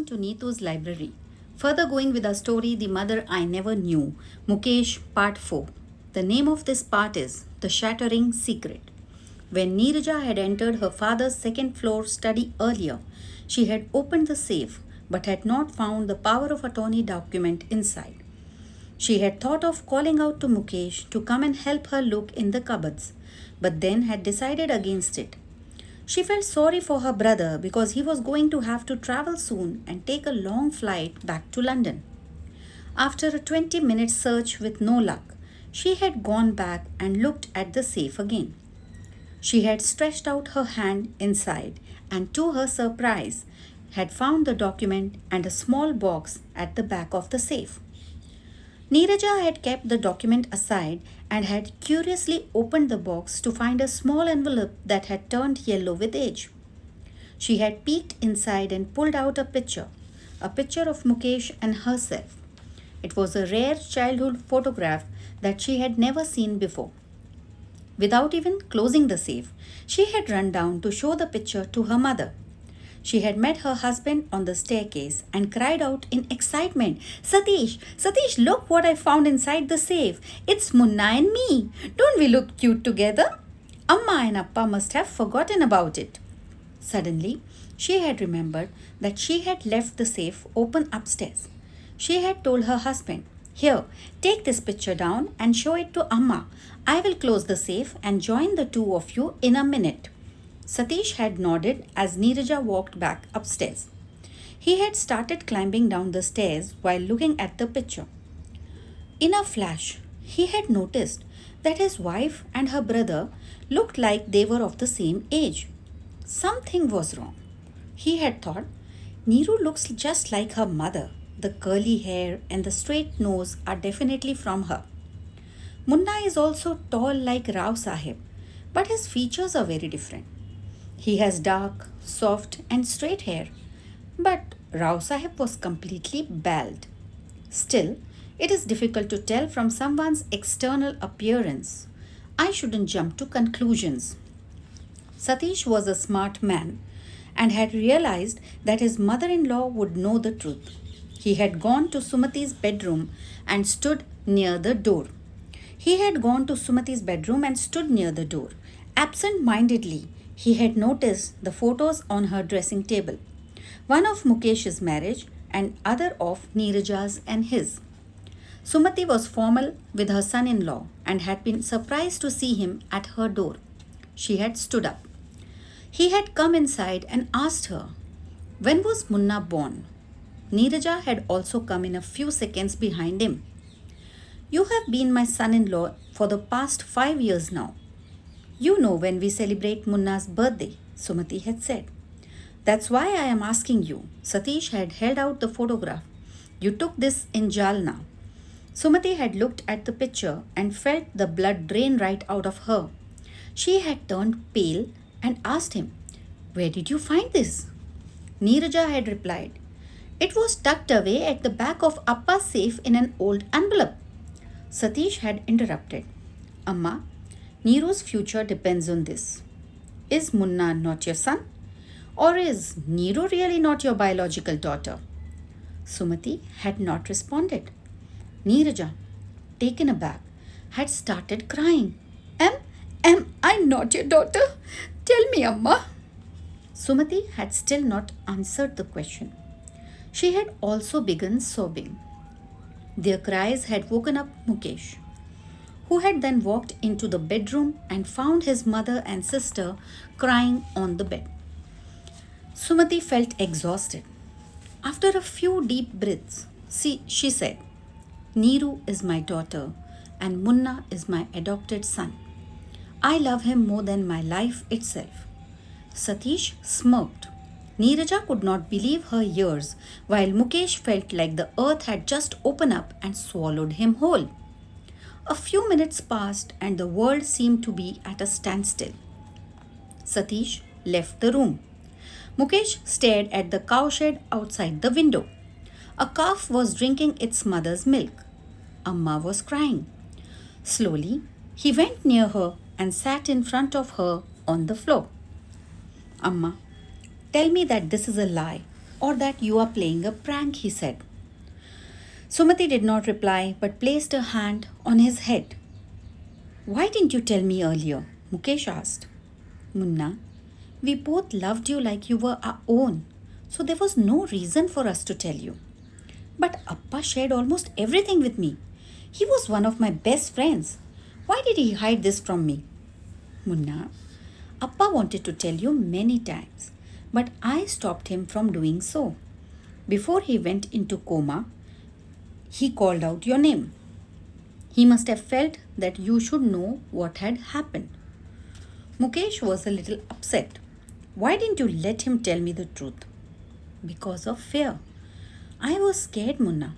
to Neetu's library. Further going with our story, The Mother I Never Knew, Mukesh, part 4. The name of this part is The Shattering Secret. When Neeraja had entered her father's second floor study earlier, she had opened the safe but had not found the power of attorney document inside. She had thought of calling out to Mukesh to come and help her look in the cupboards, but then had decided against it. She felt sorry for her brother because he was going to have to travel soon and take a long flight back to London. After a 20-minute search with no luck, she had gone back and looked at the safe again. She had stretched out her hand inside and, to her surprise, had found the document and a small box at the back of the safe. Neeraja had kept the document aside and had curiously opened the box to find a small envelope that had turned yellow with age. She had peeked inside and pulled out a picture of Mukesh and herself. It was a rare childhood photograph that she had never seen before. Without even closing the safe, she had run down to show the picture to her mother. She had met her husband on the staircase and cried out in excitement, Satish, look what I found inside the safe. It's Munna and me. Don't we look cute together? Amma and Appa must have forgotten about it. Suddenly, she had remembered that she had left the safe open upstairs. She had told her husband, Here, take this picture down and show it to Amma. I will close the safe and join the two of you in a minute. Satish had nodded as Neeraja walked back upstairs. He had started climbing down the stairs while looking at the picture. In a flash, he had noticed that his wife and her brother looked like they were of the same age. Something was wrong. He had thought, Neeru looks just like her mother. The curly hair and the straight nose are definitely from her. Munna is also tall like Rao Sahib, but his features are very different. He has dark, soft, and straight hair, but Rao Sahib was completely bald. Still, it is difficult to tell from someone's external appearance. I shouldn't jump to conclusions. Satish was a smart man and had realized that his mother in law would know the truth. He had gone to Sumati's bedroom and stood near the door. Absent mindedly, he had noticed the photos on her dressing table, one of Mukesh's marriage and other of Neeraja's and his. Sumati was formal with her son-in-law and had been surprised to see him at her door. She had stood up. He had come inside and asked her, When was Munna born? Neeraja had also come in a few seconds behind him. You have been my son-in-law for the past 5 years now. You know when we celebrate Munna's birthday, Sumati had said. That's why I am asking you. Satish had held out the photograph. You took this in Jalna. Sumati had looked at the picture and felt the blood drain right out of her. She had turned pale and asked him, Where did you find this? Neeraja had replied, It was tucked away at the back of Appa's safe in an old envelope. Satish had interrupted. Amma, Neeru's future depends on this. Is Munna not your son? Or is Neeru really not your biological daughter? Sumati had not responded. Neeraja, taken aback, had started crying. Am I not your daughter? Tell me, Amma. Sumati had still not answered the question. She had also begun sobbing. Their cries had woken up Mukesh, who had then walked into the bedroom and found his mother and sister crying on the bed. Sumati felt exhausted. After a few deep breaths, she said, Neeru is my daughter and Munna is my adopted son. I love him more than my life itself. Satish smirked. Neeraja could not believe her ears, while Mukesh felt like the earth had just opened up and swallowed him whole. A few minutes passed and the world seemed to be at a standstill. Satish left the room. Mukesh stared at the cowshed outside the window. A calf was drinking its mother's milk. Amma was crying. Slowly, he went near her and sat in front of her on the floor. Amma, tell me that this is a lie, or that you are playing a prank, he said. Sumati did not reply but placed her hand on his head. Why didn't you tell me earlier? Mukesh asked. Munna, we both loved you like you were our own, so there was no reason for us to tell you. But Appa shared almost everything with me. He was one of my best friends. Why did he hide this from me? Munna, Appa wanted to tell you many times, but I stopped him from doing so. Before he went into coma, he called out your name. He must have felt that you should know what had happened. Mukesh was a little upset. Why didn't you let him tell me the truth? Because of fear. I was scared, Munna.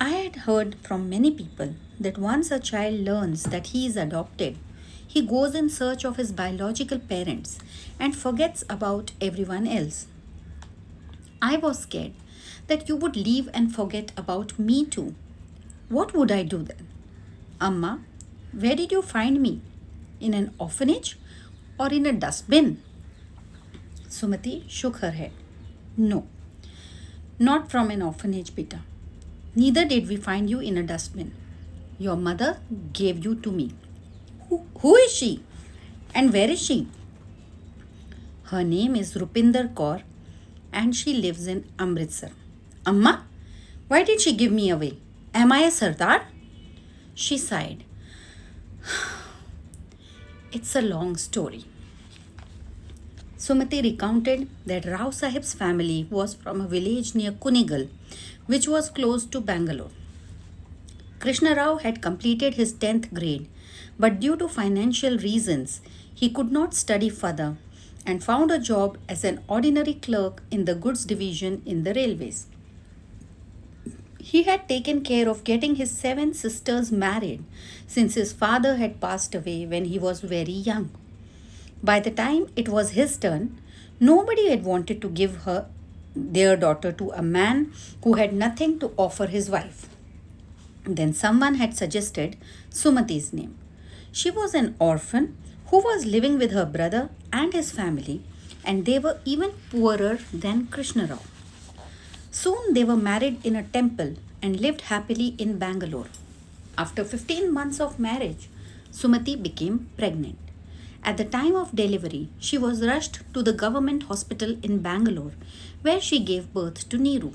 I had heard from many people that once a child learns that he is adopted, he goes in search of his biological parents and forgets about everyone else. I was scared that you would leave and forget about me too. What would I do then? Amma, where did you find me? In an orphanage or in a dustbin? Sumati shook her head. No, not from an orphanage, beta. Neither did we find you in a dustbin. Your mother gave you to me. Who is she? And where is she? Her name is Rupinder Kaur and she lives in Amritsar. Amma, why did she give me away? Am I a Sardar? She sighed. It's a long story. Sumati recounted that Rao Sahib's family was from a village near Kunigal, which was close to Bangalore. Krishna Rao had completed his 10th grade, but due to financial reasons, he could not study further and found a job as an ordinary clerk in the goods division in the railways. He had taken care of getting his 7 sisters married since his father had passed away when he was very young. By the time it was his turn, nobody had wanted to give their daughter to a man who had nothing to offer his wife. Then someone had suggested Sumati's name. She was an orphan who was living with her brother and his family, and they were even poorer than Krishna Rao. Soon they were married in a temple and lived happily in Bangalore. After 15 months of marriage, Sumati became pregnant. At the time of delivery, she was rushed to the government hospital in Bangalore, where she gave birth to Neeru.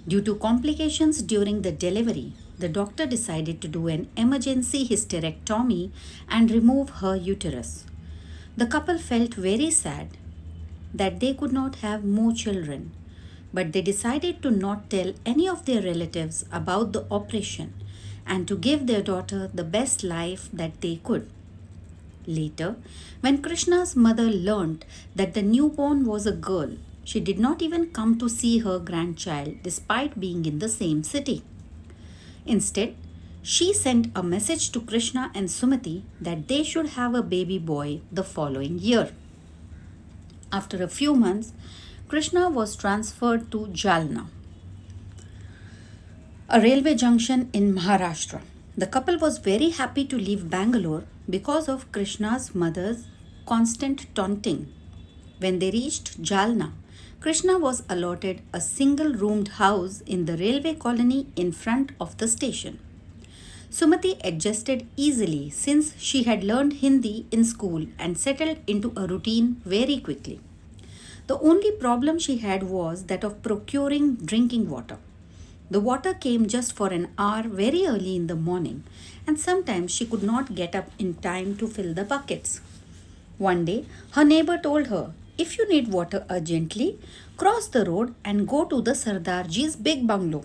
Due to complications during the delivery, the doctor decided to do an emergency hysterectomy and remove her uterus. The couple felt very sad that they could not have more children, but they decided to not tell any of their relatives about the operation and to give their daughter the best life that they could. Later, when Krishna's mother learnt that the newborn was a girl, she did not even come to see her grandchild despite being in the same city. Instead, she sent a message to Krishna and Sumati that they should have a baby boy the following year. After a few months, Krishna was transferred to Jalna, a railway junction in Maharashtra. The couple was very happy to leave Bangalore because of Krishna's mother's constant taunting. When they reached Jalna, Krishna was allotted a single-roomed house in the railway colony in front of the station. Sumati adjusted easily since she had learned Hindi in school and settled into a routine very quickly. The only problem she had was that of procuring drinking water. The water came just for an hour very early in the morning, and sometimes she could not get up in time to fill the buckets. One day, her neighbor told her, "If you need water urgently, cross the road and go to the Sardarji's big bungalow.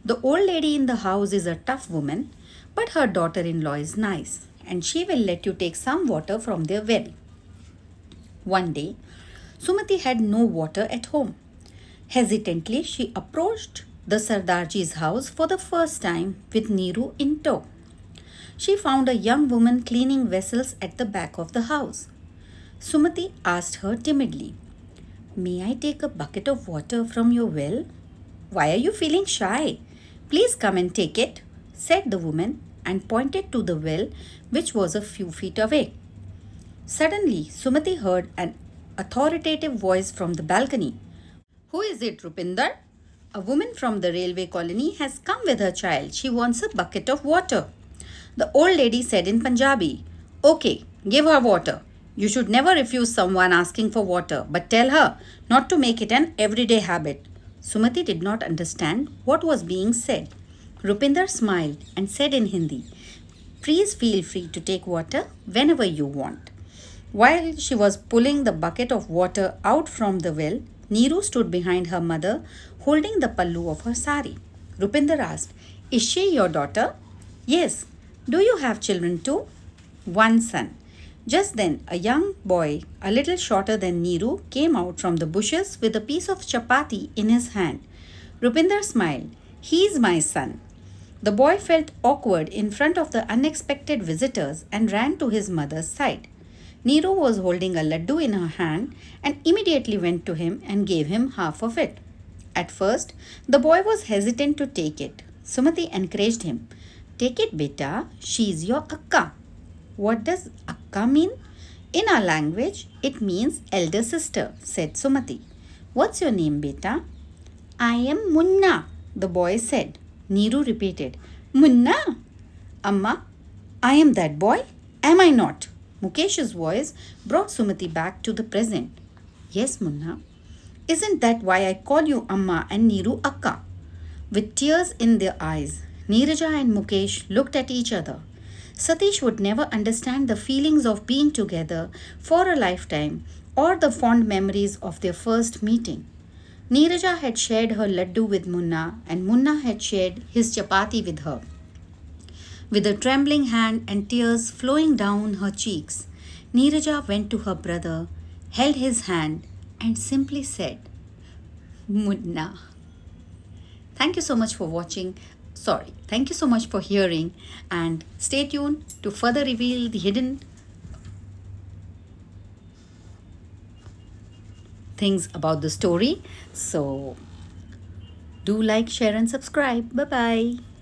The old lady in the house is a tough woman, but her daughter-in-law is nice, and she will let you take some water from their well." One day, Sumati had no water at home. Hesitantly, she approached the Sardarji's house for the first time with Neeru in tow. She found a young woman cleaning vessels at the back of the house. Sumati asked her timidly, "May I take a bucket of water from your well?" "Why are you feeling shy? Please come and take it," said the woman and pointed to the well, which was a few feet away. Suddenly, Sumati heard an authoritative voice from the balcony. Who is it, Rupinder? A woman from the railway colony has come with her child. She wants a bucket of water. The old lady said in Punjabi, Okay, give her water. You should never refuse someone asking for water, but tell her not to make it an everyday habit. Sumati did not understand what was being said. Rupinder smiled and said in Hindi, Please feel free to take water whenever you want. While she was pulling the bucket of water out from the well, Neeru stood behind her mother, holding the pallu of her sari. Rupinder asked, Is she your daughter? Yes. Do you have children too? One son. Just then, a young boy, a little shorter than Neeru, came out from the bushes with a piece of chapati in his hand. Rupinder smiled. He is my son. The boy felt awkward in front of the unexpected visitors and ran to his mother's side. Neeru was holding a laddu in her hand and immediately went to him and gave him half of it. At first, the boy was hesitant to take it. Sumati encouraged him. Take it, beta. She is your akka. What does akka mean? In our language, it means elder sister, said Sumati. What's your name, beta? I am Munna, the boy said. Neeru repeated, Munna? Amma, I am that boy? Am I not? Mukesh's voice brought Sumati back to the present. Yes, Munna. Isn't that why I call you Amma and Neeru Akka? With tears in their eyes, Neeraja and Mukesh looked at each other. Satish would never understand the feelings of being together for a lifetime or the fond memories of their first meeting. Neeraja had shared her laddu with Munna and Munna had shared his chapati with her. With a trembling hand and tears flowing down her cheeks, Neeraja went to her brother, held his hand, and simply said, Munna. Thank you so much for watching. Thank you so much for hearing, and stay tuned to further reveal the hidden things about the story. So, do like, share, and subscribe. Bye bye.